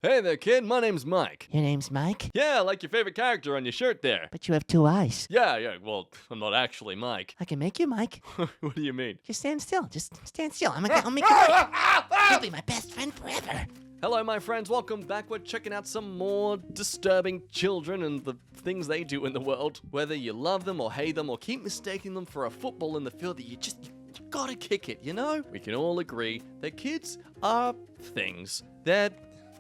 Hey there, kid. My name's Mike. Your name's Mike? Yeah, like your favorite character on your shirt there. But you have 2 eyes. Yeah. Well, I'm not actually Mike. I can make you Mike. What do you mean? Just stand still. Just stand still. I'll make you Mike. You'll be my best friend forever. Hello, my friends. Welcome back. We're checking out some more disturbing children and the things they do in the world. Whether you love them or hate them or keep mistaking them for a football in the field that you gotta kick it, you know? We can all agree that kids are things.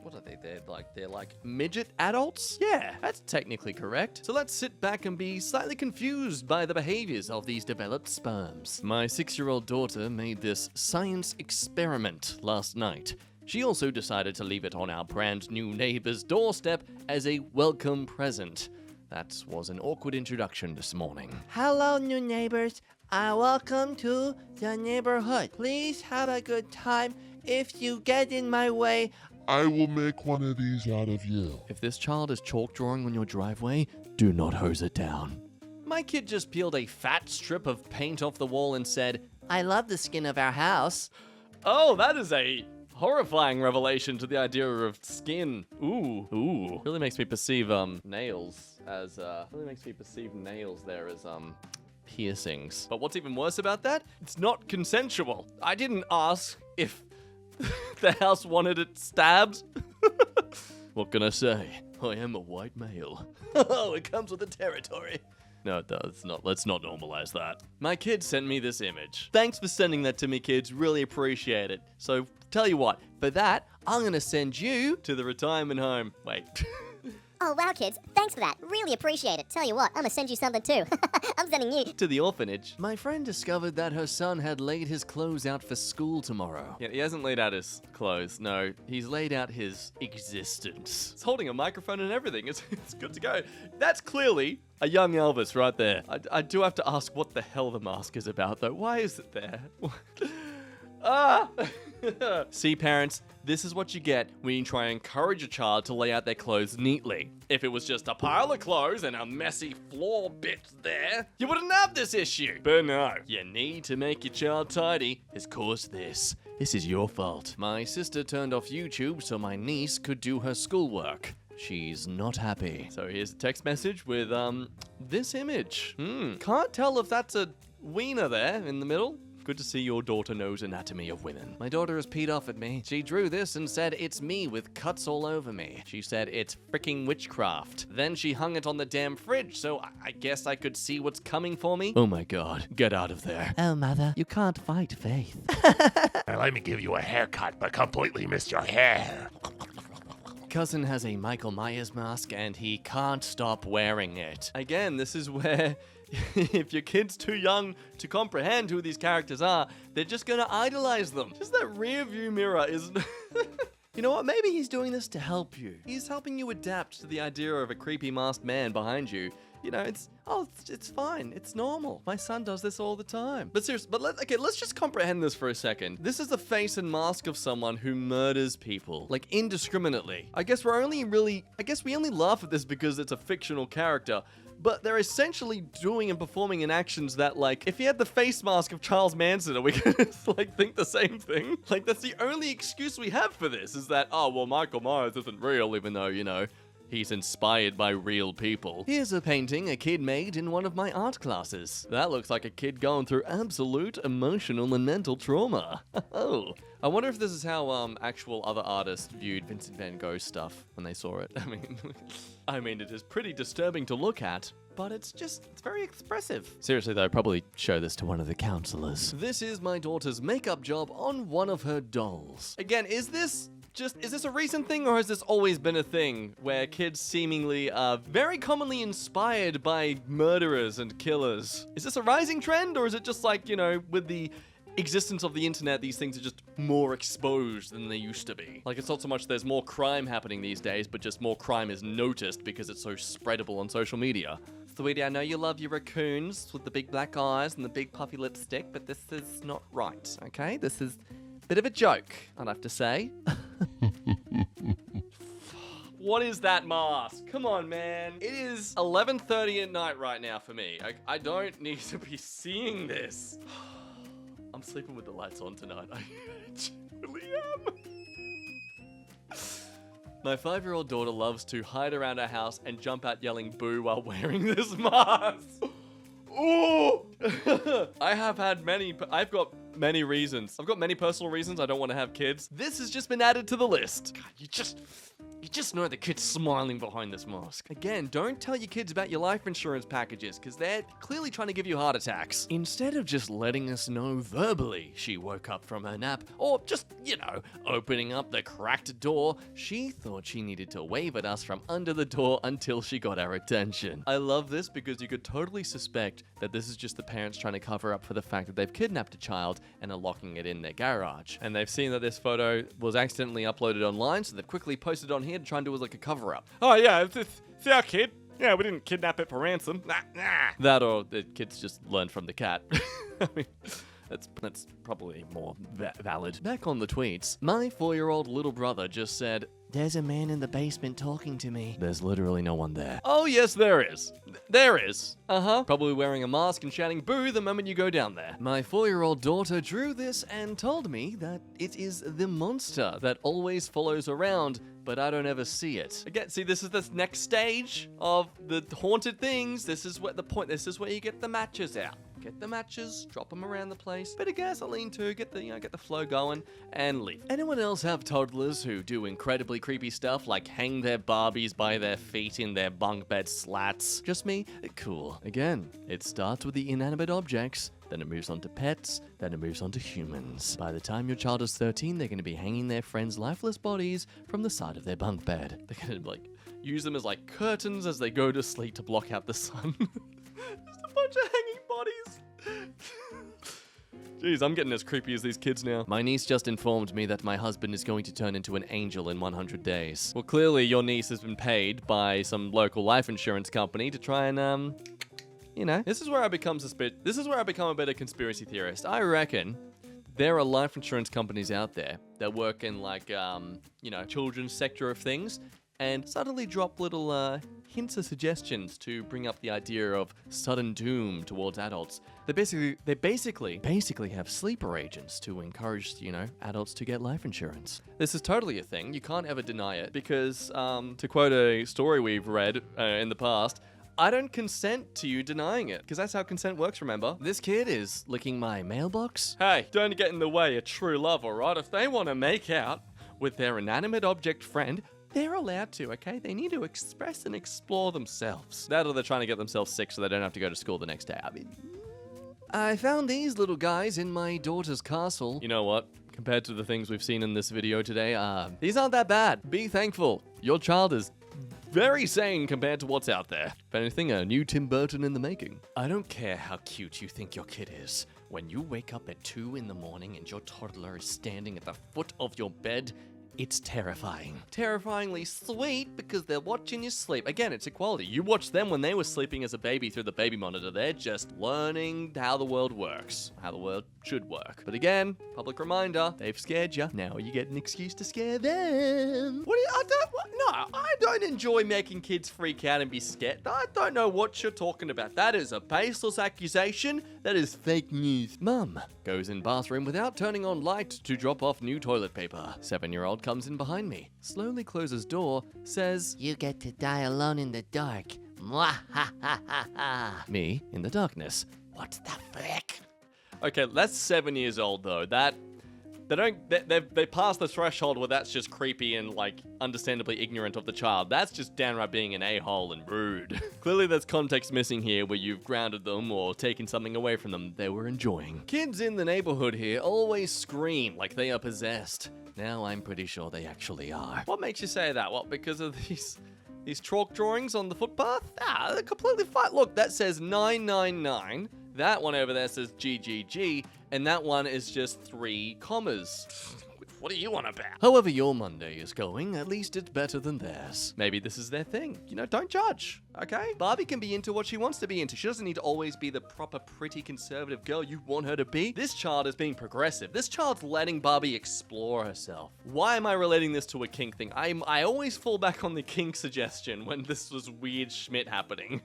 What are they? They're like midget adults? Yeah, that's technically correct. So let's sit back and be slightly confused by the behaviors of these developed sperms. My 6-year-old daughter made this science experiment last night. She also decided to leave it on our brand new neighbor's doorstep as a welcome present. That was an awkward introduction this morning. Hello, new neighbors. Welcome to the neighborhood. Please have a good time. If you get in my way, I will make one of these out of you. If this child is chalk drawing on your driveway, do not hose it down. My kid just peeled a fat strip of paint off the wall and said, I love the skin of our house. "Oh, that is a horrifying revelation to the idea of skin." Ooh. Really makes me perceive nails as piercings. But what's even worse about that? It's not consensual. I didn't ask if the house wanted it stabbed. What can I say? I am a white male. Oh, it comes with the territory. No, it does not. Let's not normalize that. My kid sent me this image. Thanks for sending that to me, kids. Really appreciate it. So, tell you what, for that, I'm gonna send you to the retirement home. Wait. Oh, wow, kids. Thanks for that. Really appreciate it. Tell you what, I'm gonna send you something too. I'm sending you to the orphanage. My friend discovered that her son had laid his clothes out for school tomorrow. Yeah, he hasn't laid out his clothes. No, he's laid out his existence. He's holding a microphone and everything. It's good to go. That's clearly a young Elvis right there. I do have to ask what the hell the mask is about, though. Why is it there? See, parents, this is what you get when you try and encourage a child to lay out their clothes neatly. If it was just a pile of clothes and a messy floor bit there, you wouldn't have this issue. But no, you need to make your child tidy, is cause this is your fault. My sister turned off YouTube so my niece could do her schoolwork. She's not happy. So here's a text message with, this image. Can't tell if that's a wiener there in the middle. Good to see your daughter knows anatomy of women. My daughter has peed off at me. She drew this and said it's me with cuts all over me. She said it's freaking witchcraft. Then she hung it on the damn fridge, so I guess I could see what's coming for me. Oh my god, get out of there. Oh, mother, you can't fight faith. Let me give you a haircut, but completely missed your hair. Cousin has a Michael Myers mask and he can't stop wearing it. Again, this is where if your kid's too young to comprehend who these characters are, they're just gonna idolize them. Just that rear view mirror is... You know what? Maybe he's doing this to help you. He's helping you adapt to the idea of a creepy masked man behind you. You know, it's fine. It's normal. My son does this all the time. But seriously, let's just comprehend this for a second. This is the face and mask of someone who murders people, like, indiscriminately. I guess we only laugh at this because it's a fictional character, but they're essentially doing and performing in actions that, like, if he had the face mask of Charles Manson, we could just, like, think the same thing. Like, that's the only excuse we have for this, is that, oh, well, Michael Myers isn't real, even though, you know, he's inspired by real people. Here's a painting a kid made in one of my art classes. That looks like a kid going through absolute emotional and mental trauma. Oh. I wonder if this is how actual other artists viewed Vincent van Gogh's stuff when they saw it. I mean, it is pretty disturbing to look at, but it's very expressive. Seriously though, probably show this to one of the counselors. This is my daughter's makeup job on one of her dolls. Again, is this a recent thing, or has this always been a thing where kids seemingly are very commonly inspired by murderers and killers? Is this a rising trend, or is it just like, you know, with the existence of the internet, these things are just more exposed than they used to be? Like, it's not so much there's more crime happening these days, but just more crime is noticed because it's so spreadable on social media. Sweetie, I know you love your raccoons with the big black eyes and the big puffy lipstick, but this is not right, okay? This is a bit of a joke, I'd have to say. What is that mask? Come on, man. It is 11:30 at night right now for me. I don't need to be seeing this. I'm sleeping with the lights on tonight. I genuinely am. My 5-year-old daughter loves to hide around our house and jump out yelling boo while wearing this mask. Ooh! I've got many reasons. I've got many personal reasons I don't want to have kids. This has just been added to the list. God, you just know the kid's smiling behind this mask. Again, don't tell your kids about your life insurance packages, because they're clearly trying to give you heart attacks. Instead of just letting us know verbally she woke up from her nap, or just, opening up the cracked door, she thought she needed to wave at us from under the door until she got our attention. I love this because you could totally suspect that this is just the parents trying to cover up for the fact that they've kidnapped a child and are locking it in their garage. And they've seen that this photo was accidentally uploaded online, so they've quickly posted it on here to try and do it like a cover-up. Oh yeah, it's our kid. Yeah, we didn't kidnap it for ransom. Nah. That or the kids just learned from the cat. I mean, that's probably more valid. Back on the tweets, my 4-year-old little brother just said, There's a man in the basement talking to me. there's literally no one there. Oh yes, there is. There is. Probably wearing a mask and shouting boo the moment you go down there. My 4-year-old daughter drew this and told me that it is the monster that always follows around, but I don't ever see it. Again, see, this is the next stage of the haunted things. This is what the point. This is where you get the matches out. Get the matches, drop them around the place, bit of gasoline too, get the flow going, and leave. Anyone else have toddlers who do incredibly creepy stuff like hang their Barbies by their feet in their bunk bed slats? Just me? Cool. Again, it starts with the inanimate objects, then it moves on to pets, then it moves on to humans. By the time your child is 13, they're going to be hanging their friends' lifeless bodies from the side of their bunk bed. They're going to use them as curtains as they go to sleep to block out the sun. Just a bunch of hanging bodies. Jeez, I'm getting as creepy as these kids now. My niece just informed me that my husband is going to turn into an angel in 100 days. Well, clearly your niece has been paid by some local life insurance company to try and, this is where I become This is where I become a better conspiracy theorist. I reckon there are life insurance companies out there that work in children's sector of things and subtly drop little hints or suggestions to bring up the idea of sudden doom towards adults. They basically have sleeper agents to encourage, adults to get life insurance. This is totally a thing. You can't ever deny it because, to quote a story we've read in the past, I don't consent to you denying it, because that's how consent works, remember? This kid is licking my mailbox. Hey, don't get in the way of true love, alright? If they want to make out with their inanimate object friend, they're allowed to, okay? They need to express and explore themselves. That or they're trying to get themselves sick so they don't have to go to school the next day. I found these little guys in my daughter's castle. You know what? Compared to the things we've seen in this video today, these aren't that bad. Be thankful. Your child is very sane compared to what's out there. If anything, a new Tim Burton in the making. I don't care how cute you think your kid is. When you wake up at 2 in the morning and your toddler is standing at the foot of your bed, it's terrifying. Terrifyingly sweet because they're watching you sleep. Again, it's equality. You watched them when they were sleeping as a baby through the baby monitor. They're just learning how the world works, how the world should work. But again, public reminder, they've scared you. Now you get an excuse to scare them. I don't enjoy making kids freak out and be scared. I don't know what you're talking about. That is a baseless accusation. That is fake news. Mum goes in bathroom without turning on light to drop off new toilet paper. 7-year-old comes in behind me, slowly closes door, says, You get to die alone in the dark. Mwah ha ha ha ha. Me in the darkness. What the frick? Okay, that's 7 years old though. They passed the threshold where that's just creepy and understandably ignorant of the child. That's just downright being an a-hole and rude. Clearly there's context missing here where you've grounded them or taken something away from them they were enjoying. Kids in the neighborhood here always scream like they are possessed. Now I'm pretty sure they actually are. What makes you say that? What, because of these chalk drawings on the footpath? They're completely fine. Look, that says 999. That one over there says GGG, and that one is just 3 commas. What are you on about? However your Monday is going, at least it's better than theirs. Maybe this is their thing. Don't judge, okay? Barbie can be into what she wants to be into. She doesn't need to always be the proper, pretty, conservative girl you want her to be. This child is being progressive. This child's letting Barbie explore herself. Why am I relating this to a kink thing? I always fall back on the kink suggestion when this was weird Schmidt happening.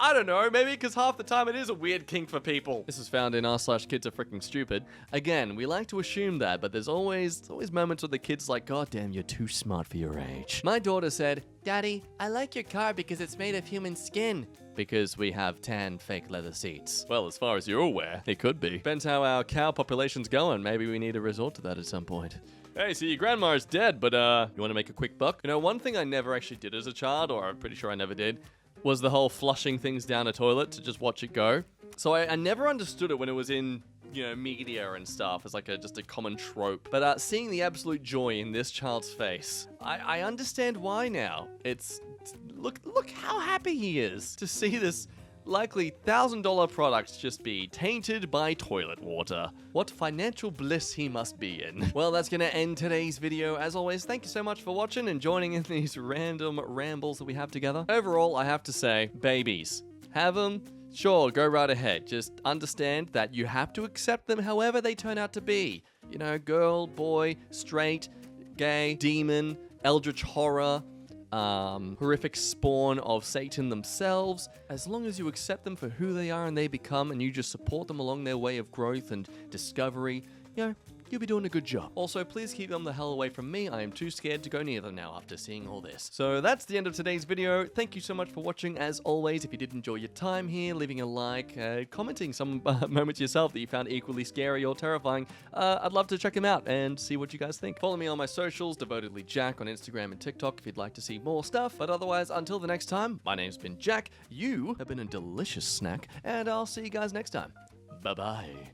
I don't know, maybe because half the time it is a weird kink for people. This is found in r/kids are freaking stupid. Again, we like to assume that, but there's always moments where the kid's like, God damn, you're too smart for your age. My daughter said, Daddy, I like your car because it's made of human skin. because we have tan fake leather seats. Well, as far as you're aware, it could be. Depends how our cow population's going. Maybe we need to resort to that at some point. Hey, so your grandma is dead, but you want to make a quick buck? You know, one thing I never actually did as a child, or I'm pretty sure I never did, was the whole flushing things down a toilet to just watch it go. So I never understood it when it was in, you know, media and stuff as like just a common trope. But seeing the absolute joy in this child's face, I understand why now. Look how happy he is to see this likely $1,000 product just be tainted by toilet water. What financial bliss he must be in. Well, that's gonna end today's video. As always, thank you so much for watching and joining in these random rambles that we have together. Overall, I have to say, babies, have them. Sure, go right ahead. Just understand that you have to accept them however they turn out to be. You know, girl, boy, straight, gay, demon, eldritch horror, horrific spawn of Satan themselves. As long as you accept them for who they are and they become, and you just support them along their way of growth and discovery, you know, you'll be doing a good job. Also, please keep them the hell away from me. I am too scared to go near them now after seeing all this. So that's the end of today's video. Thank you so much for watching. As always, if you did enjoy your time here, leaving a like, commenting some moments yourself that you found equally scary or terrifying, I'd love to check them out and see what you guys think. Follow me on my socials, Devotedly Jack on Instagram and TikTok if you'd like to see more stuff. But otherwise, until the next time, my name's been Jack. You have been a delicious snack, and I'll see you guys next time. Bye-bye.